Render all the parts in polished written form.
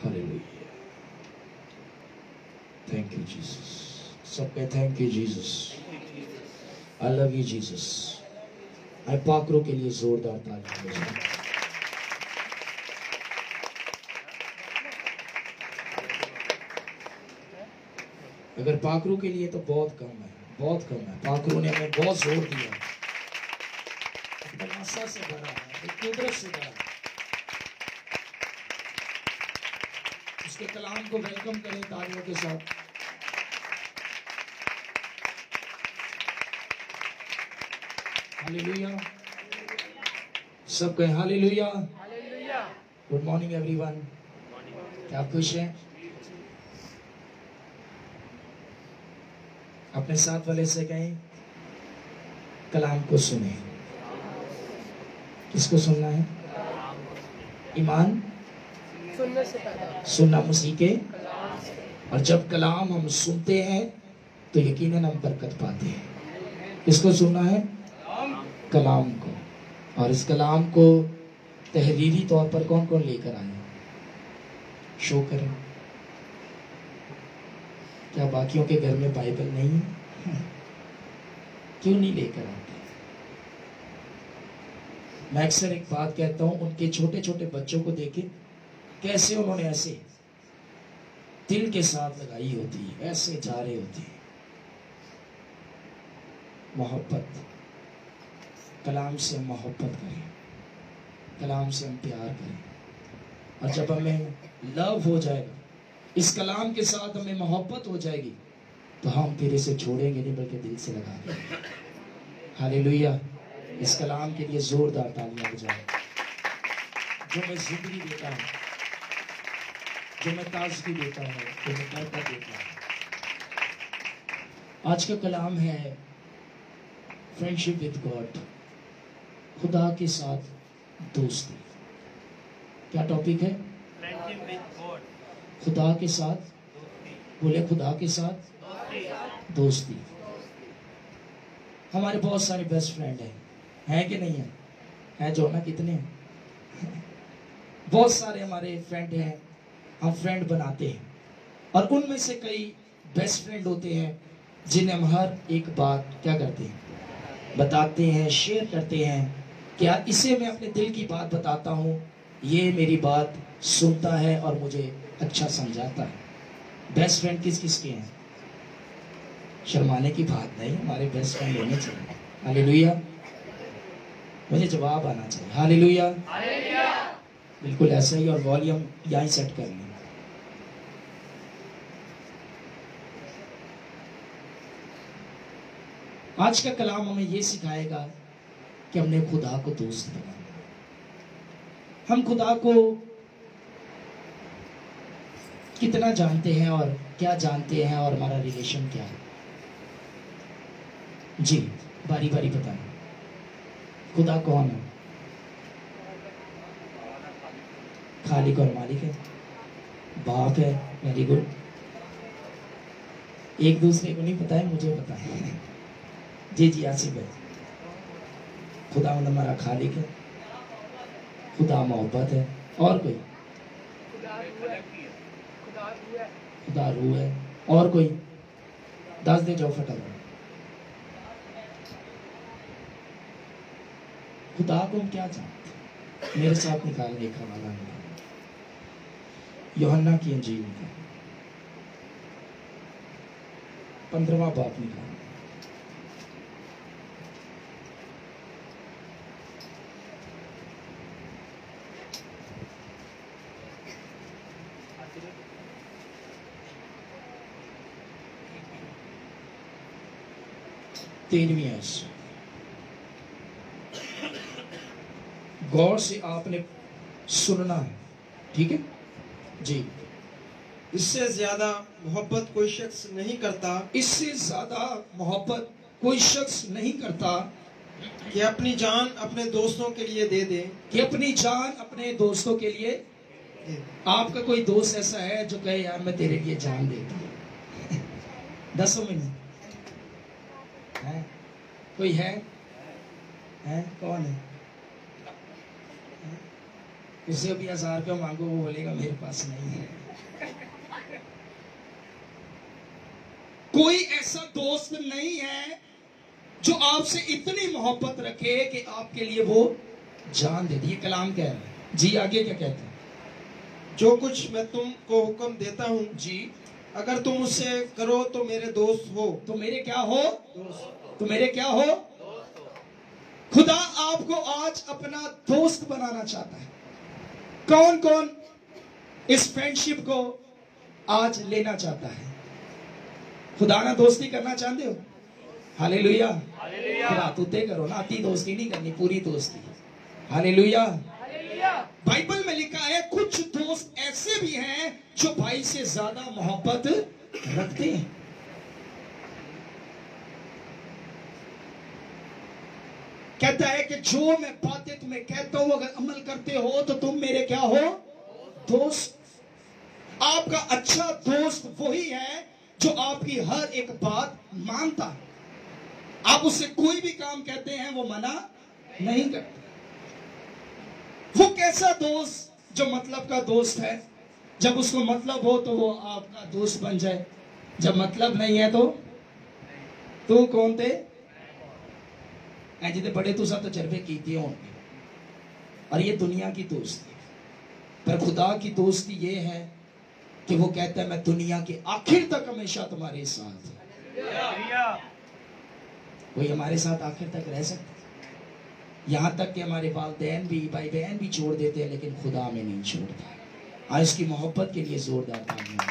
Hallelujah, thank you Jesus. सबके thank you Jesus, I love you Jesus. आए पाकरों के लिए जोरदार ताली बजाएं। अगर पाकरों के लिए तो बहुत कम है, बहुत कम है। पाकरों ने हमें बहुत जोर दिया, आशा से भरा है, कुदरत से भरा है। उसके कलाम को वेलकम करें तालियों के साथ। हालेलुया, सब कहें हालेलुया। गुड मॉर्निंग एवरीवन, क्या खुश हैं? अपने साथ वाले से कहें कलाम को सुने। किसको सुनना है? ईमान सुनने से पैदा, सुनना मसीह के, और जब कलाम हम सुनते हैं तो यकीनन हम बरकत पाते हैं। किसको सुनना है? कलाम को। और इस कलाम को तहरीरी तौर पर कौन कौन लेकर आए? शो करें। क्या बाकियों के घर में बाइबल नहीं है? क्यों नहीं लेकर आते? मैं अक्सर एक बात कहता हूं, उनके छोटे छोटे बच्चों को देखे कैसे उन्होंने ऐसे दिल के साथ लगाई होती है, ऐसे जा रहे होते हैं। मोहब्बत, कलाम से हम मोहब्बत करें, कलाम से हम प्यार करें, और जब हमें लव हो जाएगा, इस कलाम के साथ हमें मोहब्बत हो जाएगी, तो हम फिर इसे छोड़ेंगे नहीं, बल्कि दिल से लगाएंगे। हालेलुया। इस कलाम के लिए जोरदार तालियां बजाएं, जो मैं जिंदगी देता है, जो मैं ताजगी देता है, जो मैं बरकत देता है। आज का कलाम है फ्रेंडशिप विद गॉड, खुदा के साथ दोस्ती। क्या टॉपिक है? फ्रेंडशिप विद गॉड, खुदा के साथ, बोले खुदा के साथ दोस्ती। हमारे बहुत सारे बेस्ट फ्रेंड हैं कि नहीं है? हैं जो ना, कितने हैं? बहुत सारे हमारे फ्रेंड हैं, हम फ्रेंड बनाते हैं, और उनमें से कई बेस्ट फ्रेंड होते हैं जिन्हें हम हर एक बात क्या करते हैं? बताते हैं, शेयर करते हैं कि यार इसे मैं अपने दिल की बात बताता हूँ, ये मेरी बात सुनता है और मुझे अच्छा समझाता है। बेस्ट फ्रेंड किस किस के हैं? शर्माने की बात नहीं, हमारे बेस्ट फ्रेंड होने चाहिए। हालेलुया। मुझे जवाब आना चाहिए। हालेलुया, बिल्कुल ऐसा ही। और वॉल्यूम यहीं सेट कर लें। आज का कलाम हमें यह सिखाएगा कि हमने खुदा को दोस्त बनाना। हम खुदा को कितना जानते हैं और क्या जानते हैं, और हमारा रिलेशन क्या है? जी, बारी बारी बताएं। खुदा कौन है? खालिक और मालिक है, बाप है। Very good. एक दूसरे को नहीं पता है, मुझे पता है। जी जी, आसिफ भाई। खुदा हमारा खालिक है, खुदा मोहब्बत है, और कोई? खुदा रूह है, और कोई? दस दे जाओ फटाफट। खुदा को हम क्या जानते? मेरे साथ निकालने का वाला निकाल। यूहन्ना की इंजील निकाल, 15वां बाप निकाल। तेरहवीं आयत। गौर से आपने सुनना है, ठीक है जी। इससे ज्यादा मोहब्बत कोई शख्स नहीं करता, इससे ज्यादा मोहब्बत कोई शख्स नहीं करता कि अपनी जान अपने दोस्तों के लिए दे दे। कि अपनी जान अपने दोस्तों के लिए। आपका कोई दोस्त ऐसा है जो कहे यार मैं तेरे लिए जान देता हूं? 10 मिनट है? कोई है? कौन है? उससे भी 1000 रुपया मांगो, वो बोलेगा मेरे पास नहीं है। कोई ऐसा दोस्त नहीं है जो आपसे इतनी मोहब्बत रखे कि आपके लिए वो जान दे दी। ये कलाम कह रहा है जी। आगे क्या कहते हैं? जो कुछ मैं तुमको हुक्म देता हूँ जी, अगर तुम उससे करो तो मेरे दोस्त हो। तो मेरे क्या हो? तो मेरे क्या हो? खुदा आपको आज अपना दोस्त बनाना चाहता है। कौन कौन इस फ्रेंडशिप को आज लेना चाहता है? खुदा ना दोस्ती करना चाहते हो? हालेलुया। खुदा तू तय करो ना, आती दोस्ती नहीं करनी, पूरी दोस्ती। हालेलुया। बाइबल में लिखा है कुछ दोस्त ऐसे भी हैं जो भाई से ज्यादा मोहब्बत रखते हैं। कहता है कि जो मैं बातें तुम्हें कहता हूं अगर अमल करते हो तो तुम मेरे क्या हो? दोस्त। आपका अच्छा दोस्त वही है जो आपकी हर एक बात मानता है। आप उससे कोई भी काम कहते हैं वो मना नहीं करता। वो कैसा दोस्त जो मतलब का दोस्त है? जब उसको मतलब हो तो वो आपका दोस्त बन जाए, जब मतलब नहीं है तो कौन थे? जितने बड़े तो सब तजर्बे कीते होंगे। और ये दुनिया की दोस्ती, पर खुदा की दोस्ती ये है कि वो कहता है मैं दुनिया के आखिर तक हमेशा तुम्हारे साथ हूं। कोई हमारे साथ आखिर तक रह सकता? यहां तक कि हमारे वालिदैन भी, भाई बहन भी छोड़ देते हैं, लेकिन खुदा में नहीं छोड़ता। आज उसकी मोहब्बत के लिए जोरदार तालियां।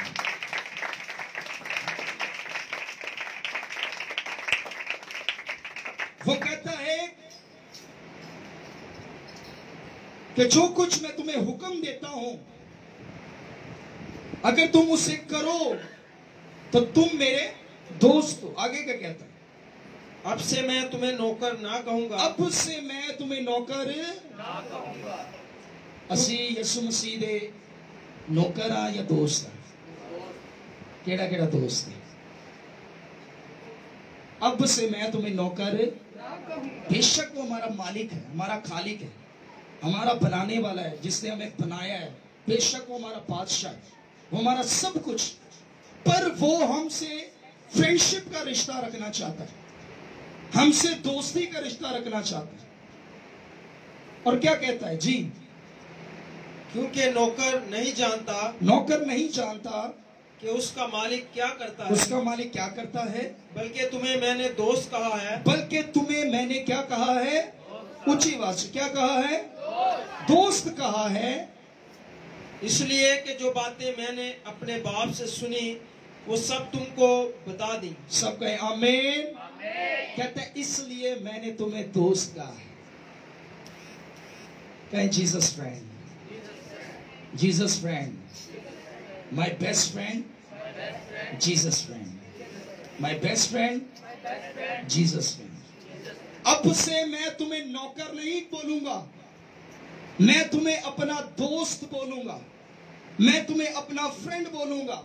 वो कहता है कि जो कुछ मैं तुम्हें हुक्म देता हूं अगर तुम उसे करो तो तुम मेरे दोस्त हो। आगे क्या कहता है? अब से मैं तुम्हें नौकर ना कहूंगा। अब से मैं तुम्हें नौकर ना कहूंगा। असी यसु मसीह दे नौकर आ या दोस्त आ? केड़ा केड़ा दोस्त है? अब से मैं तुम्हें नौकर ना कहूंगा। बेशक वो हमारा मालिक है, हमारा खालिक है, हमारा बनाने वाला है, जिसने हमें बनाया है। बेशक वो हमारा बादशाह है, वो हमारा सब कुछ, पर वो हमसे फ्रेंडशिप का रिश्ता रखना चाहता है, हमसे दोस्ती का रिश्ता रखना चाहता है। और क्या कहता है जी? क्योंकि नौकर नहीं जानता कि उसका मालिक क्या करता है। उसका मालिक क्या करता है? बल्कि तुम्हें मैंने दोस्त कहा है। बल्कि तुम्हें मैंने क्या कहा है? ऊंची आवाज से क्या कहा है? दोस्त कहा है। इसलिए कि जो बातें मैंने अपने बाप से सुनी वो सब तुमको बता दी। सब कहे आमीन। कहते हैं इसलिए मैंने तुम्हें दोस्त कहा है। कहें Jesus friend, Jesus friend, my best friend, Jesus friend, my best friend, Jesus friend. अब से मैं तुम्हें नौकर नहीं बोलूंगा, मैं तुम्हें अपना दोस्त बोलूंगा, मैं तुम्हें अपना फ्रेंड बोलूंगा।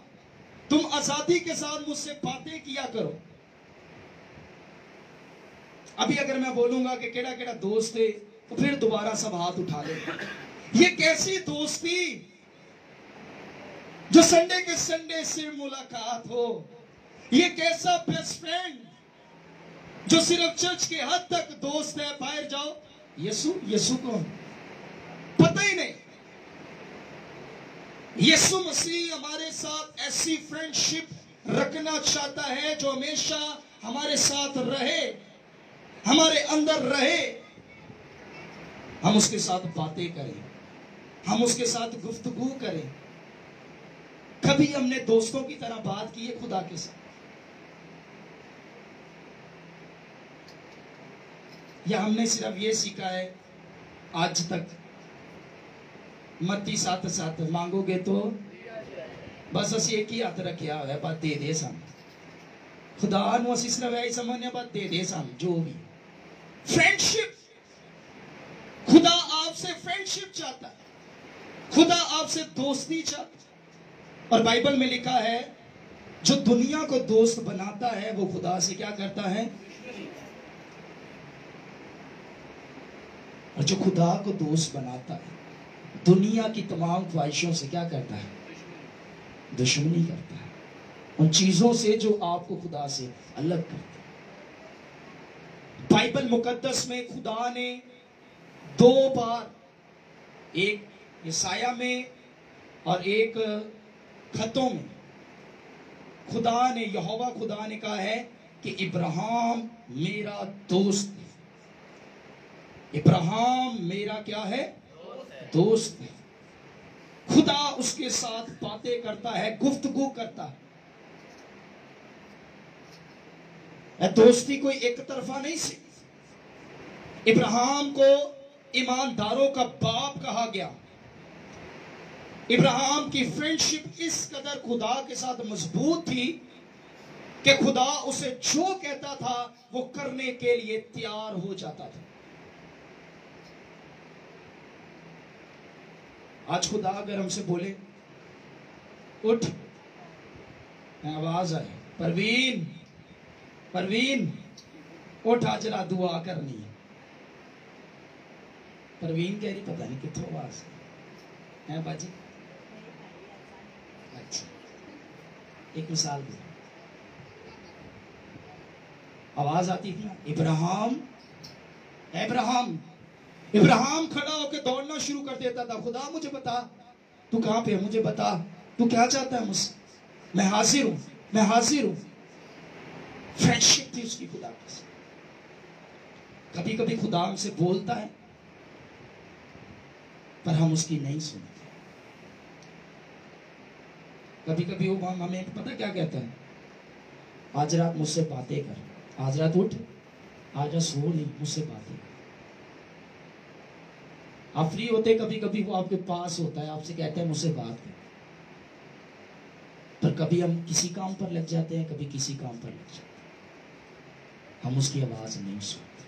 तुम आजादी के साथ मुझसे बातें किया करो। अभी अगर मैं बोलूंगा कि केड़ा केड़ा दोस्त है तो फिर दोबारा सब हाथ उठा ले। ये कैसी दोस्ती जो संडे के संडे से मुलाकात हो? ये कैसा बेस्ट फ्रेंड जो सिर्फ चर्च के हद तक दोस्त है, बाहर जाओ यीशु यीशु कौन पता ही नहीं। यीशु मसीह हमारे साथ ऐसी फ्रेंडशिप रखना चाहता है जो हमेशा हमारे साथ रहे, हमारे अंदर रहे। हम उसके साथ बातें करें, हम उसके साथ गुफ्तगू करें। कभी हमने दोस्तों की तरह बात की है खुदा के साथ? या हमने सिर्फ ये सीखा है आज तक मत्ती 7:7 मांगोगे तो बस असी एक ही हाथ रखा है, बात दे दे सन खुदा नु असी सिर्फ यही समझने बात दे दे सन। जो भी फ्रेंडशिप, खुदा आपसे फ्रेंडशिप चाहता है, खुदा आपसे दोस्ती चाहता है। और बाइबल में लिखा है जो दुनिया को दोस्त बनाता है वो खुदा से क्या करता है? और जो खुदा को दोस्त बनाता है دنیا کی تمام خواہشوں سے کیا کرتا ہے؟ دشمنی کرتا ہے، ان چیزوں سے جو آپ کو خدا سے الگ کرتا ہے۔ بائبل مقدس میں خدا نے 2 بار، ایک یسایہ میں اور ایک خطوں میں، خدا نے، یہوہ خدا نے کہا ہے کہ ابراہیم میرا دوست ہے۔ ابراہیم میرا کیا ہے؟ دوست ہے۔ خدا اس کے ساتھ باتیں کرتا ہے، گفتگو کرتا ہے۔ دوستی کوئی ایک طرفہ نہیں سی۔ ابراہیم کو ایمانداروں کا باپ کہا گیا۔ ابراہیم کی فرینڈشپ اس قدر خدا کے ساتھ مضبوط تھی کہ خدا اسے جو کہتا تھا وہ کرنے کے لیے تیار ہو جاتا تھا۔ آج خدا اگر ہم سے بولے اٹھ، آواز آئے، پروین پروین اٹھ آج رات دعا کرنی ہے، پروین کہہ رہی پتہ نہیں کتوں آواز ہے باجی؟ اچھا، ایک مثال دی، آواز آتی تھی نا، ابراہیم کھڑا ہو کے دوڑنا شروع کر دیتا تھا، خدا مجھے بتا تو کہاں پہ ہے، مجھے بتا تو کیا چاہتا ہے مجھ سے، میں حاضر ہوں، میں حاضر ہوں۔ فرینڈشپ تھی اس کی خدا کے ساتھ۔ کبھی کبھی خدا ہم سے بولتا ہے پر ہم اس کی نہیں سنتے۔ کبھی کبھی وہ ہمیں پتہ کیا کہتا ہے، آج رات مجھ سے باتیں کر، آج رات اٹھ، آج رات سو نہیں، مجھ سے باتیں کر۔ آپ فری ہوتے، کبھی کبھی وہ آپ کے پاس ہوتا ہے، آپ سے کہتے ہیں مجھ سے بات کر، پر کبھی ہم کسی کام پر لگ جاتے ہیں، کبھی کسی کام پر لگ جاتے ہیں، ہم اس کی آواز نہیں سنتے۔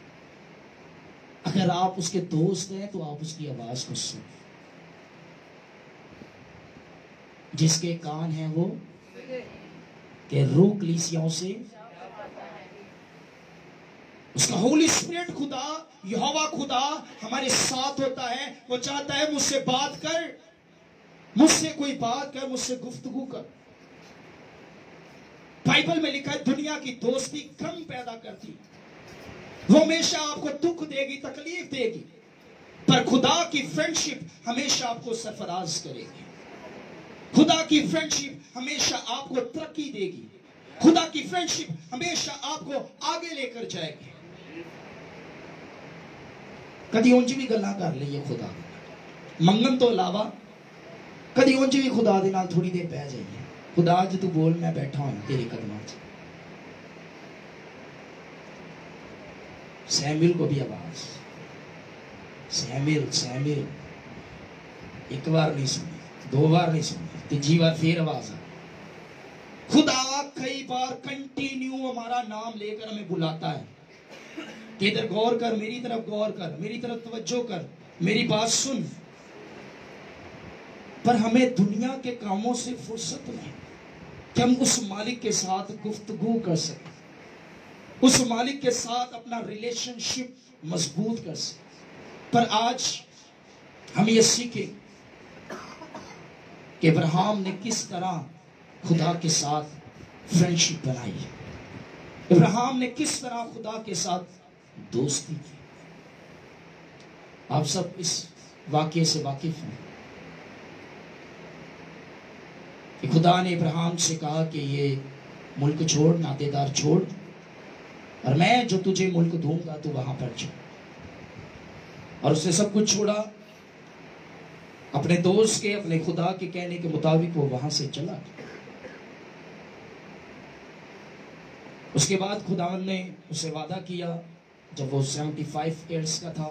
اگر آپ اس کے دوست ہیں تو آپ اس کی آواز کو سنیں۔ جس کے کان ہیں وہ کہ روح کلیسیاؤں سے، اس کا ہولی اسپرٹ خدا، یہوہ خدا ہمارے ساتھ ہوتا ہے۔ وہ چاہتا ہے مجھ سے بات کر، مجھ سے کوئی بات کر، مجھ سے گفتگو کر۔ بائبل میں لکھا ہے دنیا کی دوستی غم پیدا کرتی، وہ ہمیشہ آپ کو دکھ دے گی، تکلیف دے گی، پر خدا کی فرینڈشپ ہمیشہ آپ کو سرفراز کرے گی۔ خدا کی فرینڈشپ ہمیشہ آپ کو ترقی دے گی۔ خدا کی فرینڈشپ ہمیشہ آپ کو آگے لے کر جائے گی۔ کدی اونج بھی گلاں کر لئیے خدا منگن تو علاوہ، کدی اونج بھی خدا دے نال تھوڑی دیر پہ جائیے، خدا جو تو بول میں بیٹھا ہوں تیرے قدموں سے۔ سیمیل کو بھی آواز، سیمیل، ایک بار نہیں سنی، 2 بار نہیں سنی، 3 بار پھر آواز آئی۔ خدا کئی بار کنٹینیو ہمارا نام لے کر ہمیں بلاتا ہے کہ ادھر غور کر، میری طرف غور کر، میری طرف توجہ کر، میری بات سن، پر ہمیں دنیا کے کاموں سے فرصت نہیں کہ ہم اس مالک کے ساتھ گفتگو کر سکیں، اس مالک کے ساتھ اپنا ریلیشن شپ مضبوط کر سکیں۔ پر آج ہم یہ سیکھیں کہ ابراہیم نے کس طرح خدا کے ساتھ فرینڈشپ بنائی، ابراہیم نے کس طرح خدا کے ساتھ دوستی کی۔ آپ سب اس واقعے سے واقف ہیں کہ خدا نے ابراہیم سے کہا کہ یہ ملک چھوڑ، ناطے دار چھوڑ، اور میں جو تجھے ملک دوں گا تو وہاں پر جا۔ اور اس نے سب کچھ چھوڑا، اپنے دوست کے، اپنے خدا کے کہنے کے مطابق وہ وہاں سے چلا۔ اس کے بعد خدا نے اسے وعدہ کیا جب وہ 75 ایئرس کا تھا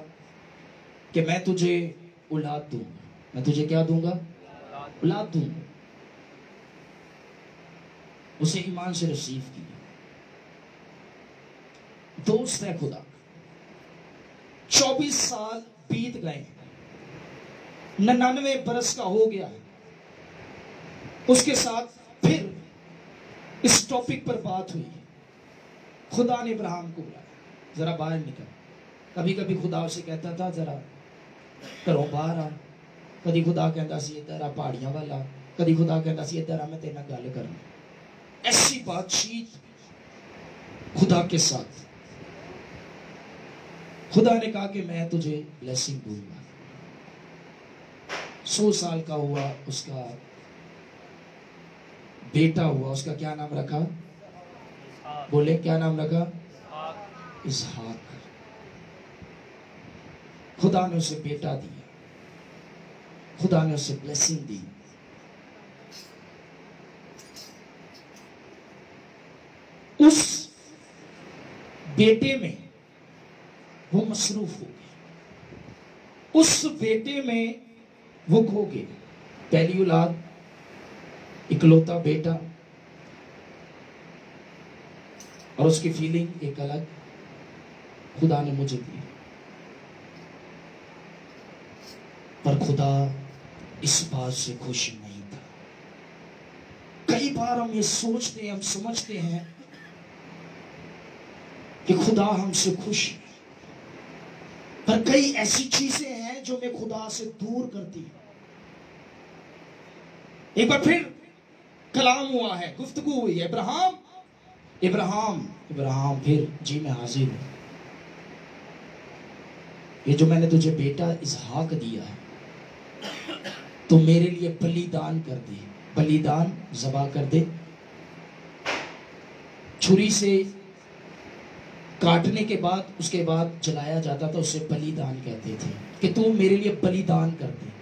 کہ میں تجھے اولاد دوں گا، میں تجھے کیا دوں گا؟ اولاد دوں گا۔ اسے ایمان سے ریسیو کیا، دوست ہے خدا۔ 24 سال بیت گئے، 99 برس کا ہو گیا ہے۔ اس کے ساتھ پھر اس ٹاپک پر بات ہوئی۔ خدا نے ابراہیم کو بلایا، ذرا باہر نکل۔ کبھی کبھی خدا اسے کہتا تھا ذرا گھروں باہر آ، कदी खुदा कहता सी इधर आ पहाड़ियां वाला, कदी खुदा कहता सी इधर आ मैं तेरे नाल गल करनी। ऐसी बातचीत खुदा के साथ। खुदा ने कहा कि मैं तुझे ब्लेसिंग दूंगा। 100 साल का हुआ, उसका बेटा हुआ, उसका क्या नाम रखा? बोले क्या नाम रखा? इसहाक। खुदा ने उसे बेटा दिया, खुदा ने उसे ब्लेसिंग दी। उस बेटे में वो मसरूफ हो गए, उस बेटे में वो खो गए। पहली औलाद, इकलौता बेटा, और उसकी फीलिंग एक अलग खुदा ने मुझे दी। पर खुदा इस बात से खुश नहीं था। कई बार हम ये सोचते हैं, हम समझते हैं कि खुदा हमसे खुश है, पर कई ऐसी चीजें हैं जो हमें खुदा से दूर करती हैं। एक बार फिर कलाम हुआ है, गुफ्तगू हुई है, इब्राहिम इब्राहिम इब्राहिम, फिर जी मैं हाजिर हूं। ये जो मैंने तुझे बेटा इसहाक दिया है, तो मेरे लिए बलिदान कर दे, बलिदान ज़बा कर दे। छुरी से काटने के बाद, उसके बाद जलाया जाता था, उसे बलिदान कहते थे कि तू मेरे लिए बलिदान कर दे।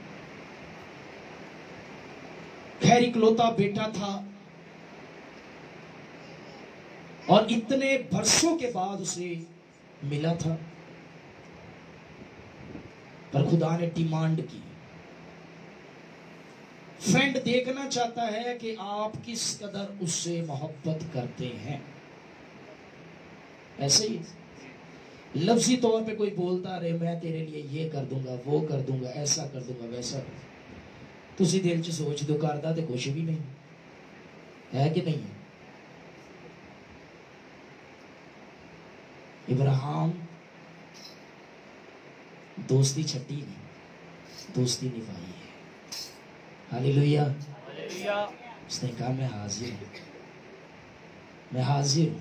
खैर इकलौता बेटा था, और इतने बरसों के बाद उसे मिला था, पर खुदा ने डिमांड की। फ्रेंड देखना चाहता है कि आप किस कदर उससे मोहब्बत करते हैं। ऐसे ही लफ्जी तौर पे कोई बोलता रहे मैं तेरे लिए ये कर दूंगा, वो कर दूंगा, ऐसा कर दूंगा, वैसा कर दूंगा, तुसी दिल च सोच दो करदा ते कुछ भी नहीं है कि नहीं है। इब्राहिम दोस्ती छट्टी नहीं, दोस्ती निभाई है। हालेलुया। उसने कहा मैं हाजिर हूं, मैं हाजिर हूं।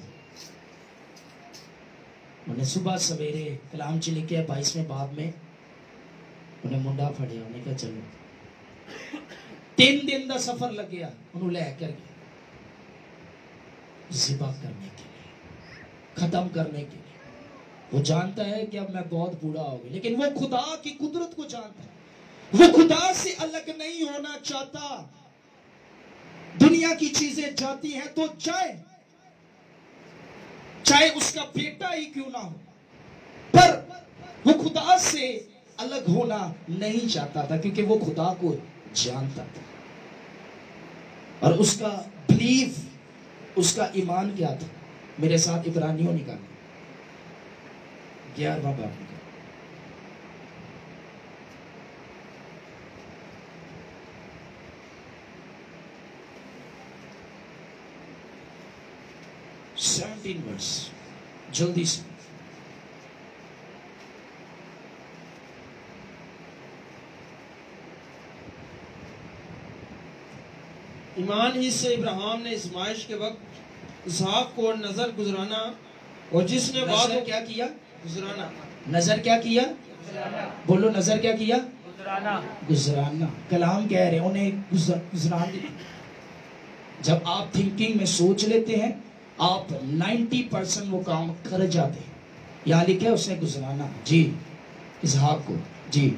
उन्हें सुबह सवेरे कलाम च लिखे 22वें बाब में उन्हें मुंडा फड़िया, उन्हें कहा चलो। 3 दिन का सफर लग गया, उन्होंने लेकर गया ज़िबा करने के लिए, खत्म करने के लिए। वो जानता है कि अब मैं बहुत बूढ़ा हो गया, लेकिन वो खुदा की कुदरत को जानता है। वो खुदा से अलग नहीं होना चाहता। दुनिया की चीजें जाती हैं तो चाहे उसका बेटा ही क्यों ना हो, पर वो खुदा से अलग होना नहीं चाहता था, क्योंकि वो खुदा को जानता था। और उसका बिलीव, उसका ईमान क्या था? मेरे साथ इब्रानियों निकाले 11वां बाब। 17 वर्स, जल्दी से। ईमान ही से इब्राहिम ने इस्माइल के वक्त इसहाक को नजर गुजराना, और जिसने बात क्या किया? गुजराना। नजर क्या किया? बोलो नजर क्या किया? गुजराना। कलाम कह रहे हैं उन्हें गुजरान। जब आप थिंकिंग में सोच लेते हैं, आप 90% वो काम कर जाते हैं। यहाँ लिखे उसने गुजराना जी इसहाक को जी।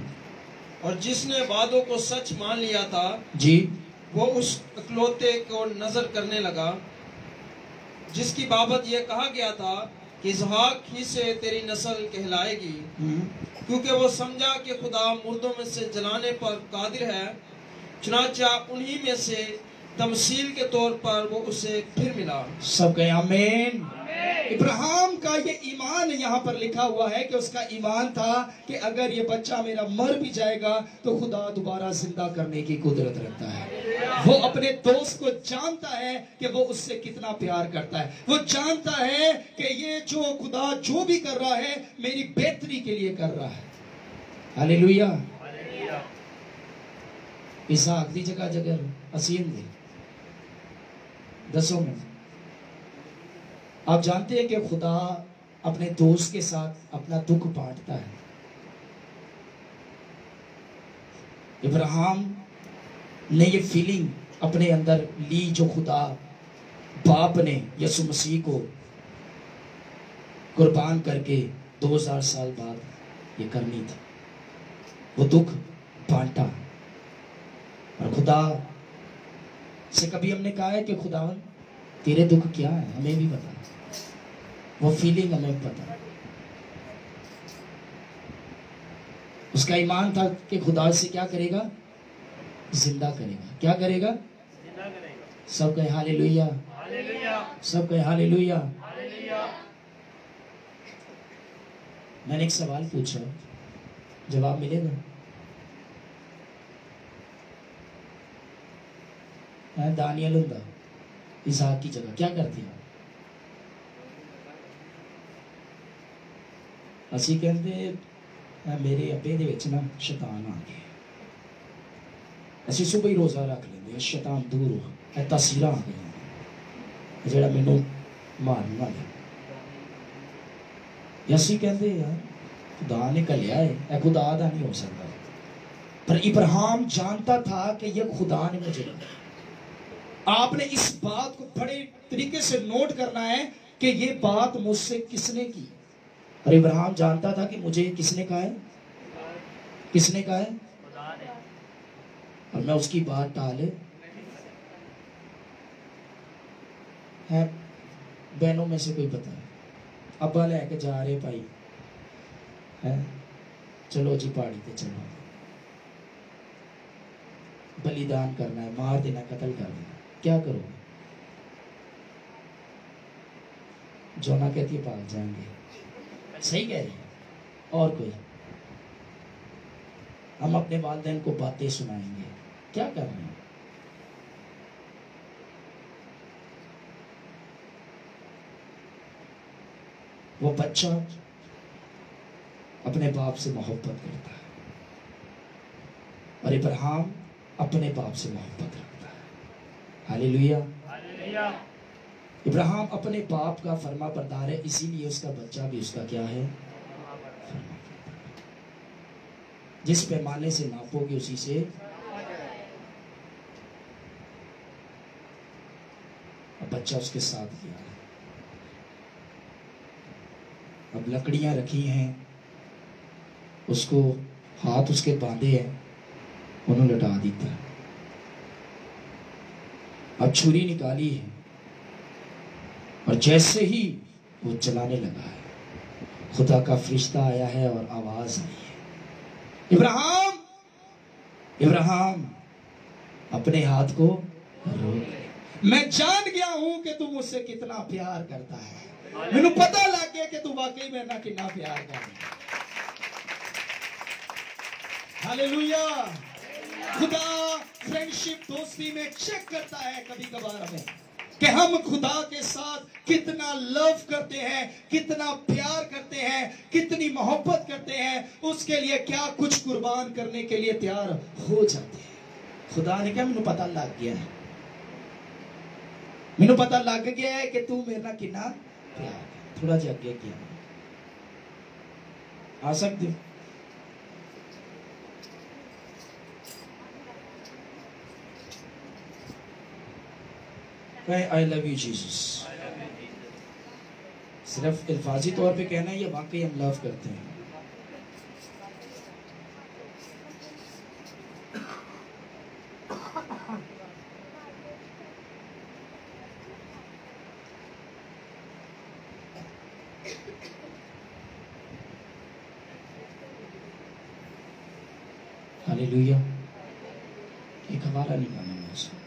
और जिसने वादों को सच मान लिया था जी, वो उस इकलौते को नजर करने लगा, जिसकी बाबत ये कहा गया था कि इसहाक ही से तेरी नस्ल कहलाएगी, क्योंकि वो समझा कि खुदा मुर्दों में से जलाने पर कादिर है। चुनांचे उन्हीं में से तमसील के तौर पर वो उसे फिर मिला। सब कहे आमीन। इब्राहिम का ये ईमान यहाँ पर लिखा हुआ है कि उसका ईमान था कि अगर ये बच्चा मेरा मर भी जाएगा तो खुदा दोबारा जिंदा करने की कुदरत रखता है। वो अपने दोस्त को जानता है कि वो उससे कितना प्यार करता है। वो जानता है कि ये जो खुदा जो भी कर रहा है मेरी बेहतरी के लिए कर रहा है। हालेलुया। इसहाक दी जगह जगह असीम दे दसों में। आप जानते हैं कि खुदा अपने दोस्त के साथ अपना दुख बांटता है। इब्राहिम ने ये फीलिंग अपने अंदर ली जो खुदा बाप ने यसु मसीह को कुर्बान करके 2000 साल बाद ये करनी थी। वो दुख बांटा। और खुदा से कभी हमने कहा है कि खुदावन तेरे दुख क्या है, हमें भी पता, वो फीलिंग हमें पता। उसका ईमान था कि खुदा से क्या करेगा, जिंदा करेगा। क्या करेगा? जिंदा करेगा। सब कहे हालेलुया, हालेलुया, सब कहे हालेलुया। हालेलुया। मैंने एक सवाल पूछा, जवाब मिलेगा? दानियल हुंदा इसहाक की जगह क्या करते हैं? ਅਸੀਂ ਕਹਿੰਦੇ ਮੇਰੇ ਅੱਬੇ ਦੇ ਵਿੱਚ ਨਾ ਸ਼ੈਤਾਨ ਆ ਗਿਆ। ਅਸੀਂ ਸੁਬਹ ਹੀ ਰੋਜ਼ਾ ਰੱਖ ਲੈਂਦੇ, ਸ਼ੈਤਾਨ ਦੂਰ ਹੋ, ਇਹ ਤਾਸੀਰਾਂ ਆ ਗਈਆਂ ਜਿਹੜਾ ਮੈਨੂੰ ਮਾਰਨ ਵਾਲਾ। ਅਸੀਂ ਕਹਿੰਦੇ ਯਾਰ खुदा ने कलिया है, यह खुदा दा नहीं हो सकता। पर इब्राहिम जानता था कि यह खुदा ने मुझे कहा। आपने इस बात को बड़े तरीके से नोट करना है कि यह बात मुझसे किसने की। और इब्राहिम जानता था कि मुझे किसने कहा है, किसने कहा है, खुदा ने। और मैं उसकी बात टाले है। बहनों में से कोई पता है, अब्बा लेके जा रहे भाई है, चलो जी पहाड़ी पे चलो, बलिदान करना है, मार देना, कत्ल कर देना, क्या करोगे? जोना कहती है भाग जाएंगे। सही कह रही है। और कोई, हम अपने वालिदैन को बातें सुनाएंगे, क्या कर रहे हैं? वो बच्चा अपने बाप से मोहब्बत करता है और इब्राहिम अपने बाप से मोहब्बत रखता है। Hallelujah, hallelujah. इब्राहिम अपने बाप का फर्मा बरदार है, इसीलिए उसका बच्चा भी उसका क्या है, फर्मा। जिस पैमाने से नापोगे उसी से। अब बच्चा उसके साथ गया है, अब लकड़ियां रखी हैं, उसको हाथ उसके बांधे हैं, उन्होंने लटा दिया। अब छुरी निकाली है और जैसे ही वो चलाने लगा है, खुदा का फरिश्ता आया है और आवाज आई है, इब्राहिम, इब्राहिम अपने हाथ को रोक। मैं जान गया हूं कि तू मुझसे कितना प्यार करता है। मैनू पता लग गया कि तू वाकई मेरे नाल कितना प्यार करता है। हालेलुया। खुदा फ्रेंडशिप, दोस्ती में चेक करता है कभी कभार हमें कि हम खुदा के साथ कितना लव करते हैं, कितना प्यार करते हैं, कितनी मोहब्बत करते हैं, उसके लिए क्या कुछ कुर्बान करने के लिए तैयार हो जाते हैं। खुदा ने क्या, मैनू पता लग गया है, मैनू पता लग गया है कि तू मेरे नाल कितना प्यार। थोड़ा जिहा अगे गया आ सकते हो? आई लव यू जीसस। सिर्फ अल्फाजी तौर पे कहना है, ये वाकई हम लव करते हैं। हालेलुया। एक हवाला निकालें मेरे से,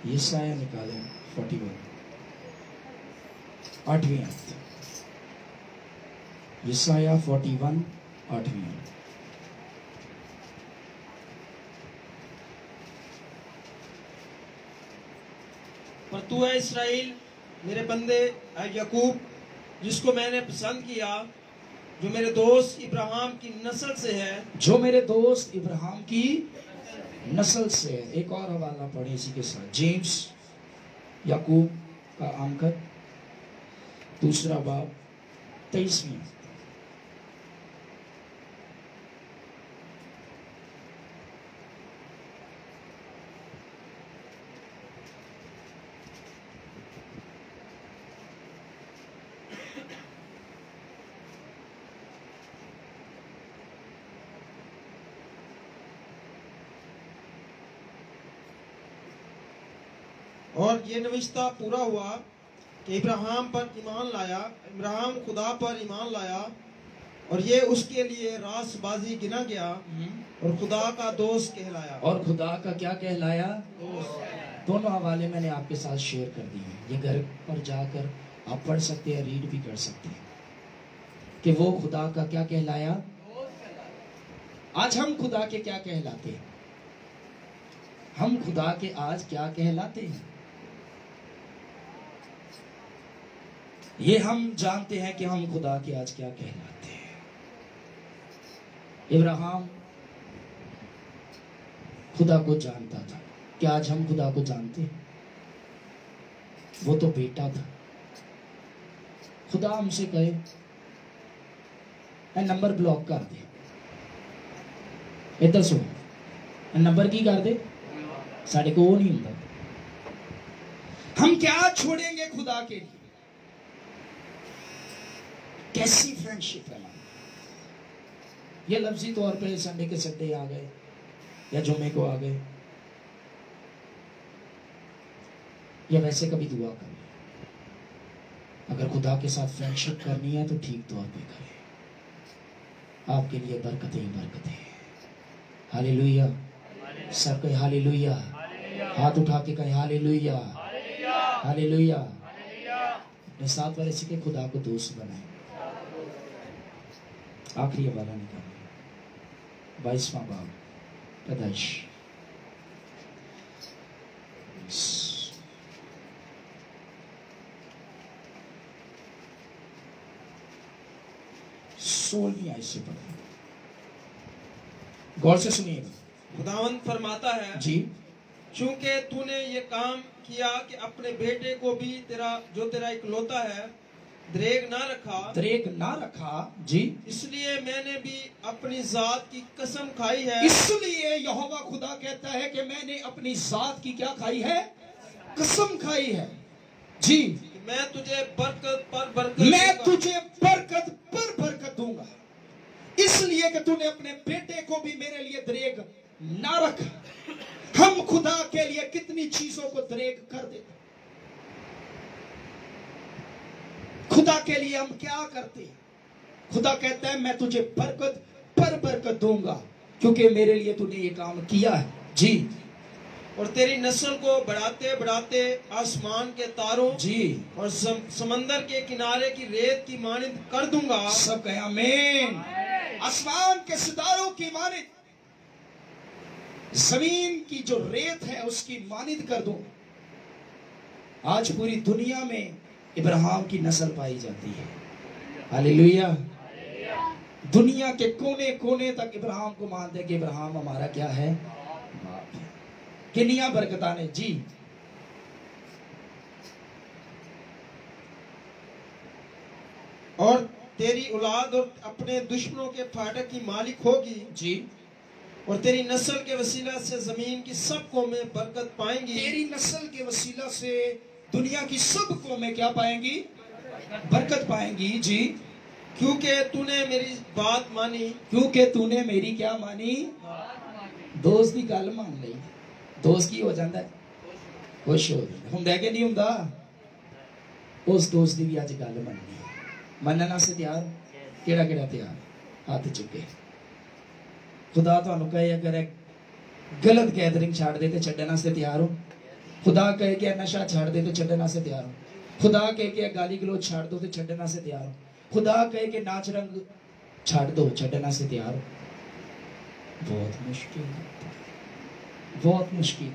यशायाह निकालें 41 8वीं आयत, यशायाह 41 8वीं आयत। पर तू है इस्राएल, मेरे बंदे है याकूब, जिसको मैंने पसंद किया, जो मेरे दोस्त इब्राहिम की नस्ल से है, जो मेरे दोस्त इब्राहिम की नस्ल से। एक और हवाला पढ़े इसी के साथ, जेम्स याकूब का आमकत 2 बाब 23वीं। और ये नविश्ता पूरा हुआ कि इब्राहिम पर ईमान लाया, इब्राहिम खुदा पर ईमान लाया और ये उसके लिए रासबाजी गिना गया और खुदा का दोस्त कहलाया। और खुदा का क्या कहलाया? दोनों हवाले मैंने आपके साथ शेयर कर दिए हैं, ये घर पर जाकर आप पढ़ सकते हैं, रीड भी कर सकते हैं कि वो खुदा का क्या कहलाया। आज हम खुदा के क्या कहलाते हैं? हम खुदा के आज क्या कहलाते हैं? ये हम जानते हैं कि हम खुदा के आज क्या कहलाते हैं। इब्राहिम खुदा को जानता था, क्या आज हम खुदा को जानते हैं? वो तो बेटा था। खुदा हमसे कहे नंबर ब्लॉक कर दे, इधर सुन, नंबर की कर दे, साढ़े को वो नहीं होता। हम क्या छोड़ेंगे खुदा के लिए? कैसी फ्रेंडशिप है हमारी। ये लफ्जी तौर पे संडे के संडे आ गए या जुम्मे को आ गए, या वैसे कभी दुआ करें। अगर खुदा के साथ फ्रेंडशिप करनी है तो ठीक तौर पे करें। आपके लिए बरकतें बरकतें। हालेलुया। सब कहे हालेलुया। हाथ उठा के कहे हालेलुया, हालेलुया। अपने साथ वाले से के खुदा को दोस्त बनाए। आखिरी हवाला निकालिए, 22वां बाब, पैदाइश। सोलहवीं आयत से पढ़िए, गौर से सुनिएगा। खुदावंद फरमाता है जी, चूंकि तूने ये काम किया कि अपने बेटे को भी तेरा इकलौता है दरेग ना रखा जी, इसलिए मैंने भी अपनी जात की कसम खाई है। इसलिए यहोवा खुदा कहता है कि मैंने अपनी जात की क्या खाई है? कसम खाई है जी। मैं तुझे बरकत पर बरकत मैं दूंगा। तुझे बरकत पर बरकत दूंगा, इसलिए कि तूने अपने बेटे को भी मेरे लिए दरेग ना रखा। हम खुदा के लिए कितनी चीजों को दरेग कर देते। खुदा के लिए हम क्या करते हैं? खुदा कहता है मैं तुझे बरकत पर बरकत दूंगा क्योंकि मेरे लिए तूने ये काम किया है जी। और तेरी नस्ल को बढ़ाते बढ़ाते आसमान के तारों जी और समंदर के किनारे की रेत की मानिंद कर दूंगा। सब कहे आमीन। आसमान के सितारों की मानिंद, जमीन की जो रेत है उसकी मानिंद कर दूंगा। आज पूरी दुनिया में इब्राहिम की नस्ल पाई जाती है। हालेलुया। दुनिया के कोने कोने तक इब्राहिम को मानते हैं कि इब्राहिम हमारा क्या है? बाप है। किनिया बरकतां ने जी। और तेरी औलाद और अपने दुश्मनों के फाटक की मालिक होगी जी। और तेरी नस्ल के वसीला से जमीन की सब कौमें बरकत पाएंगी। तेरी नस्ल के वसीला से दुनिया की सब कौमें क्या पाएंगी? बरकत पाएंगी जी। क्योंकि तूने मेरी बात मानी। क्योंकि तूने मेरी क्या मानी? दोस्त की गल मान ली। दोस्त की हो जाता है खुश हो हुंदा कि नहीं हुंदा? उस दोस्त की भी अज गल मननी मनना से तैयार। केड़ा केड़ा तैयार? हाथ चुके। खुदा तुहानू कहे अगर एक गलत गैदरिंग छाड़ दे तो छड्डण वास्ते तैयार हो। खुदा कहे कि नशा छाड़ दे तो छड्डण वास्ते तैयार हो। खुदा कहे कि गाली गलोच छाड़ दो तो छड्डण वास्ते तैयार हो। खुदा कहे कि नाच रंग छाड़ दो छड्डण वास्ते तैयार हो। बहुत मुश्किल, बहुत मुश्किल।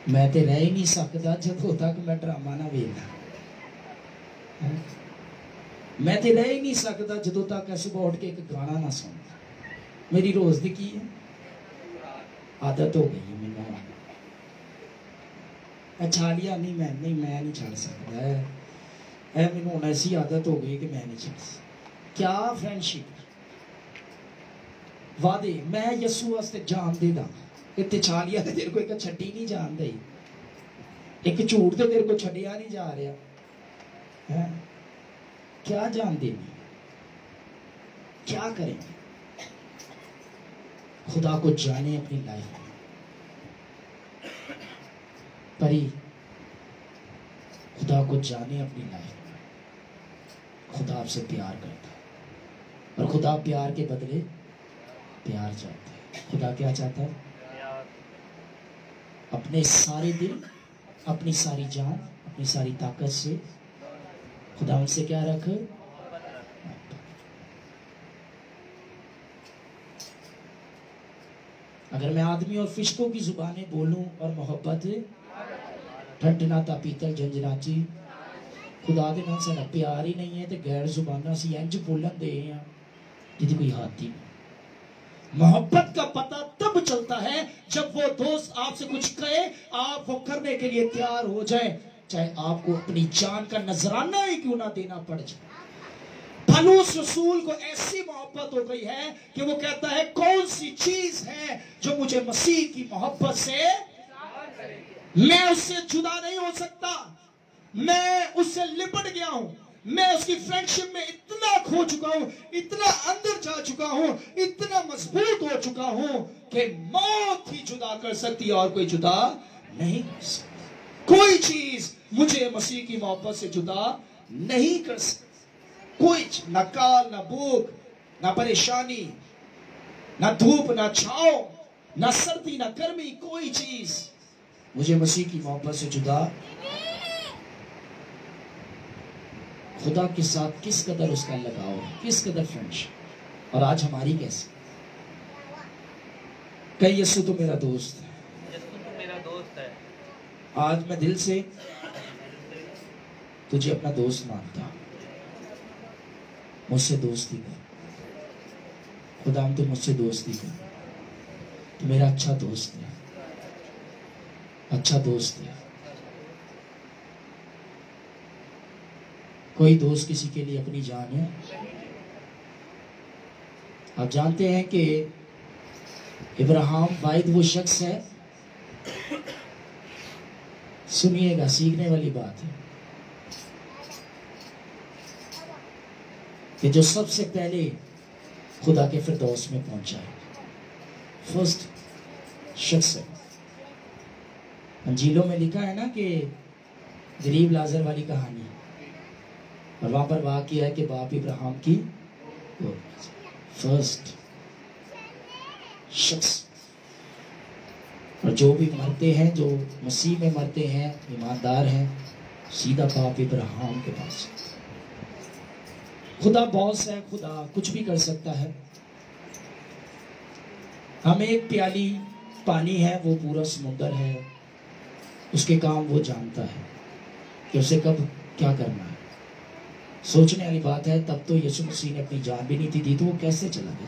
मैं तो रह ही नहीं सकता जदों तक मैं ड्रामा ना वेखदा। मैं तो रह ही नहीं सकता जदों तक सुबह उठ के एक गाना ना सुनदा। मेरी रोज दी की है? आदत हो गई है मैनू छालिया नहीं मैं नहीं छड़ सकता है मैनू हुण ऐसी आदत हो गई कि मैं नहीं छड़ सकता। क्या फ्रेंडशिप वादे मैं यसू वास्ते जान दे दा इत्थे छालिया ते तेरे को एक छड्डी नहीं जान दई एक झूठ तो तेरे को छड्डिया नहीं जा रहा है क्या जान देनी क्या करेंगे खुदा को जाने अपनी लाइफ में परी खुदा को जाने अपनी लाइफ में खुदा आपसे प्यार करता है और खुदा प्यार के बदले प्यार चाहता है। खुदा क्या चाहता है अपने सारे दिल अपनी सारी जान अपनी सारी ताकत से खुदा उनसे क्या रख अगर मैं आदमी और फिश्तों की जुबानें बोलूं और मोहब्बत ठंडनाता पीतल झंझनाची खुदा दे नाल साडा प्यार ही नहीं है तो गैर जुबाना सी इंज बोलन दे हैं जिहदी कोई हद ही नहीं। मोहब्बत का पता तब चलता है जब वो दोस्त आपसे कुछ कहे आप वो करने के लिए तैयार हो जाए चाहे आपको अपनी जान का नजराना ही क्यों ना देना पड़ जाए। पौलुस रसूल को ऐसी मोहब्बत हो गई है कि वो कहता है कौन सी चीज है जो मुझे मसीह की मोहब्बत से मैं उससे जुदा नहीं हो सकता मैं उससे लिपट गया हूं मैं उसकी फ्रेंडशिप में इतना खो चुका हूं इतना अंदर जा चुका हूं इतना मजबूत हो चुका हूं कि मौत ही जुदा कर सकती है और कोई जुदा नहीं कर सकती। कोई चीज मुझे मसीह की मोहब्बत से जुदा नहीं कर सकती। कोई ना काल ना भूख ना परेशानी ना धूप ना छांव ना सर्दी ना गर्मी कोई चीज मुझे मसीह की मोहब्बत से जुदा। खुदा के साथ किस कदर उसका लगाव है किस कदर फ्रेंडशिप और आज हमारी कैसी कई यीशु तो मेरा दोस्त है आज मैं दिल से तुझे अपना दोस्त मानता हूं मुझसे दोस्ती कर खुदा हम तो मुझसे दोस्ती कर तो मेरा अच्छा दोस्त है कोई दोस्त किसी के लिए अपनी जान है। आप जानते हैं कि इब्राहिम वाहिद वो शख्स है सुनिएगा सीखने वाली बात है कि जो सबसे पहले खुदा के फिरदौस में पहुंचा है फर्स्ट शख्स है। अंजीलों में लिखा है ना कि गरीब लाजर वाली कहानी और वहां पर वाक़या है कि बाप इब्राहिम की फर्स्ट शख्स और जो भी मरते हैं जो मसीह में मरते हैं ईमानदार हैं सीधा बाप इब्राहिम के पास। खुदा बॉस है खुदा कुछ भी कर सकता है। हम एक प्याली पानी है वो पूरा समुंदर है उसके काम वो जानता है कि उसे कब क्या करना है। सोचने वाली बात है तब तो यीशु मसीह ने अपनी जान भी नहीं थी दी तो वो कैसे चला गया।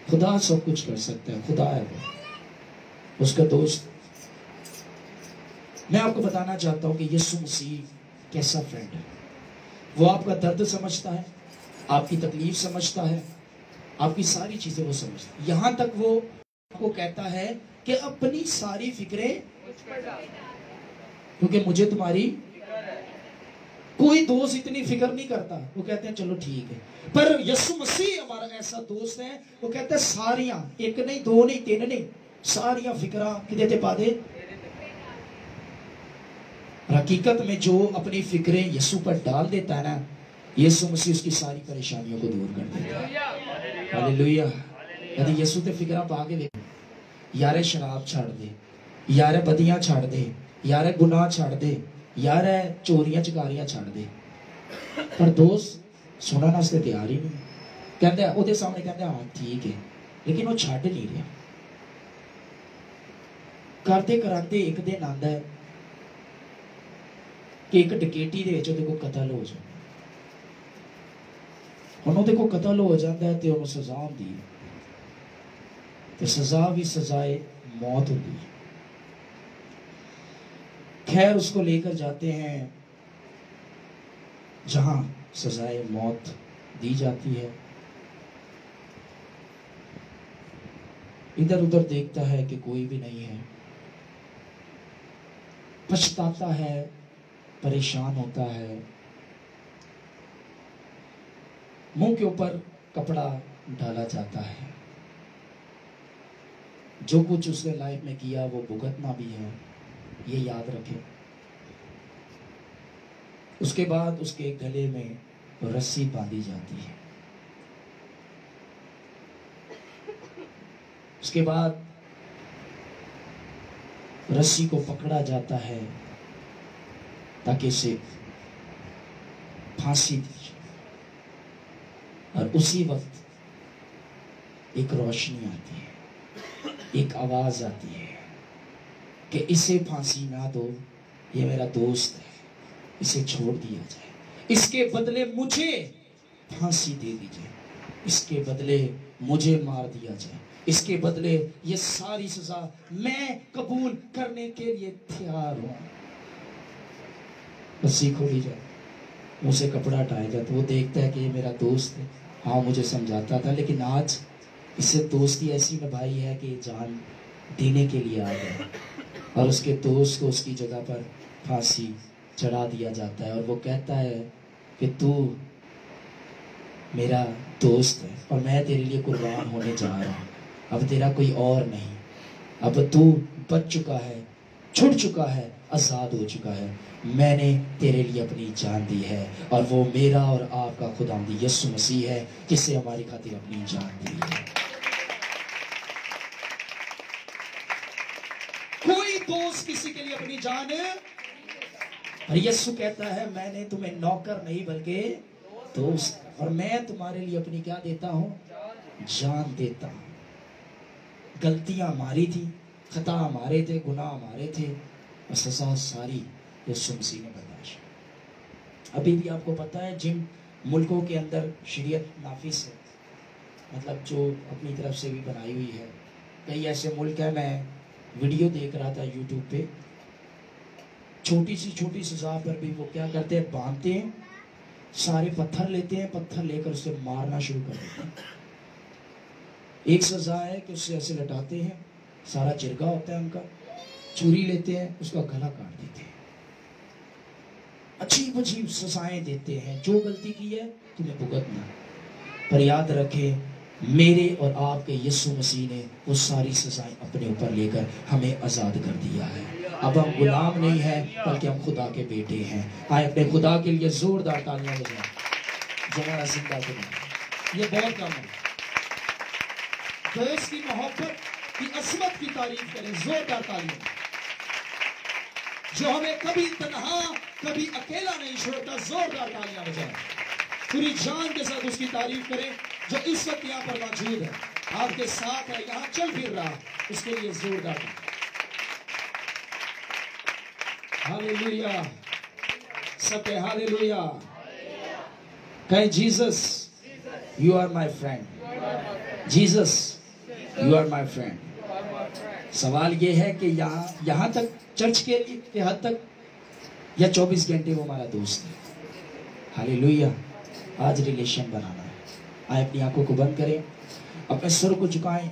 खुदा सब कुछ कर सकता है खुदा है वो उसका दोस्त। मैं आपको बताना चाहता हूं कि यीशु मसीह कैसा फ्रेंड है। वो आपका दर्द समझता है आपकी तकलीफ समझता है आपकी सारी चीजें वो समझता है। यहां तक वो आपको कहता है कि अपनी सारी फिक्रें क्योंकि मुझे तुम्हारी कोई दोस्त इतनी फिक्र नहीं करता वो कहते हैं चलो ठीक है। पर यीशु मसीह हमारा ऐसा दोस्त है वो कहता है सारियां एक नहीं दो नहीं तीन नहीं सारियां फिक्रा किदे पा दे। हकीकत में जो अपनी फिक्रें यीशु पर डाल देता है ना यीशु मसीह उसकी सारी परेशानियों को दूर कर देता है। हालेलुया। यदि यीशु ते फिक्रा पा के देख यारे शराब छाड़ दे यारे बदियां छाड़ दे यारे गुनाह छाड़ दे यार चोरियां चकारियां छाड़ दे पर दोस्त सुनने वास्ते तैयार ही नहीं कहते ਉਹਦੇ सामने कहते हाँ ठीक है लेकिन वो छाड़ नहीं रहा। करते कराते एक दिन आंदा है कि एक डकैती दे विच ਉਹਦੇ को कतल हो जाए। ਹੁਣ ਉਹਦੇ को कतल हो जाता है तो ਉਹਨੂੰ सजा ਹੁੰਦੀ है تو سزا بھی سزائے موت ہوتی ہے۔ خیر اس کو لے کر جاتے ہیں جہاں سزائے موت دی جاتی ہے۔ ادھر ادھر دیکھتا ہے کہ کوئی بھی نہیں ہے، پچھتاتا ہے، پریشان ہوتا ہے، منہ کے اوپر کپڑا ڈالا جاتا ہے۔ جو کچھ اس نے لائف میں کیا وہ بھگتنا بھی ہے، یہ یاد رکھے۔ اس کے بعد اس کے گلے میں رسی باندھی جاتی ہے۔ اس کے بعد رسی کو پکڑا جاتا ہے تاکہ اسے پھانسی دی جائے، اور اسی وقت ایک روشنی آتی ہے، ایک آواز آتی ہے کہ اسے پھانسی نہ دو، یہ میرا دوست ہے، اسے چھوڑ دیا جائے، اس کے بدلے مجھے پھانسی دے دی جائے، اس کے بدلے مجھے مار دیا جائے، اس کے بدلے یہ ساری سزا میں قبول کرنے کے لیے تیار ہوں۔ رسی کھولی جائے، منہ سے کپڑا ہٹایا جائے، تو وہ دیکھتا ہے کہ یہ میرا دوست ہے، ہاں مجھے سمجھاتا تھا، لیکن آج اس سے دوستی ایسی نبھائی ہے کہ جان دینے کے لیے آ گیا، اور اس کے دوست کو اس کی جگہ پر پھانسی چڑھا دیا جاتا ہے، اور وہ کہتا ہے کہ تو میرا دوست ہے اور میں تیرے لیے قربان ہونے جا رہا ہوں، اب تیرا کوئی اور نہیں، اب تو بچ چکا ہے، چھڑ چکا ہے، آزاد ہو چکا ہے، میں نے تیرے لیے اپنی جان دی ہے، اور وہ میرا اور آپ کا خداوند یسوع مسیح ہے جس سے ہماری خاطر اپنی جان دی ہے۔ کوئی دوست کسی کے لیے اپنی جان ہے، اور یسوع کہتا ہے میں نے تمہیں نوکر نہیں بلکہ دوست، اور میں تمہارے لیے اپنی کیا دیتا ہوں؟ جان دیتا ہوں۔ غلطیاں ہماری تھی، خطا ہمارے تھے، گناہ ہمارے تھے، اور سزا ساری یسوع مسیح نے برداشت۔ ابھی بھی آپ کو پتہ ہے جن ملکوں کے اندر شریعت نافذ ہے، مطلب جو اپنی طرف سے بھی بنائی ہوئی ہے، کئی ایسے ملک ہیں، میں ویڈیو دیکھ رہا تھا یوٹیوب پہ، چھوٹی سزا پر بھی وہ کیا کرتے ہیں؟ باندھتے ہیں، سارے پتھر لیتے ہیں، پتھر لے کر اسے مارنا شروع کر دیتے ہیں۔ ایک سزا ہے کہ اسے ایسے لٹاتے ہیں، سارا چرگا ہوتا ہے ان کا، چوری لیتے ہیں، اس کا گلا کاٹ دیتے ہیں، عجیب سزائیں دیتے ہیں، جو غلطی کی ہے تمہیں بھگتنا۔ پر یاد رکھیں میرے اور آپ کے یسوع مسیح نے وہ ساری سزائیں اپنے اوپر لے کر ہمیں آزاد کر دیا ہے۔ اب ہم غلام نہیں ہیں بلکہ ہم خدا کے بیٹے ہیں۔ آئے اپنے خدا کے لیے زوردار تالیاں بجائیں، جمعہ زندہ کریں، یہ بہت کم ہے۔ دوست کی محبت کی عظمت کی تعریف کریں، زوردار تالیاں، جو ہمیں کبھی تنہا کبھی اکیلا نہیں چھوڑتا، زوردار تالیاں بجائیں، پوری جان کے ساتھ اس کی تعریف کریں جو اس وقت یہاں پر موجود ہے، آپ کے ساتھ ہے، یہاں چل پھر رہا، اس کے لیے زوردار تالیاں۔ ہاللیلویا، سب کہیں ہاللیلویا، کہیں Jesus you are my friend, Jesus you are my friend. سوال یہ ہے کہ یہاں تک چرچ کے حد تک یا 24 گھنٹے وہ ہمارا دوست ہے؟ ہاللیلویا، آج ریلیشن بنانا ہے۔ آئے اپنی آنکھوں کو بند کریں، اپنے سر کو جھکائیں،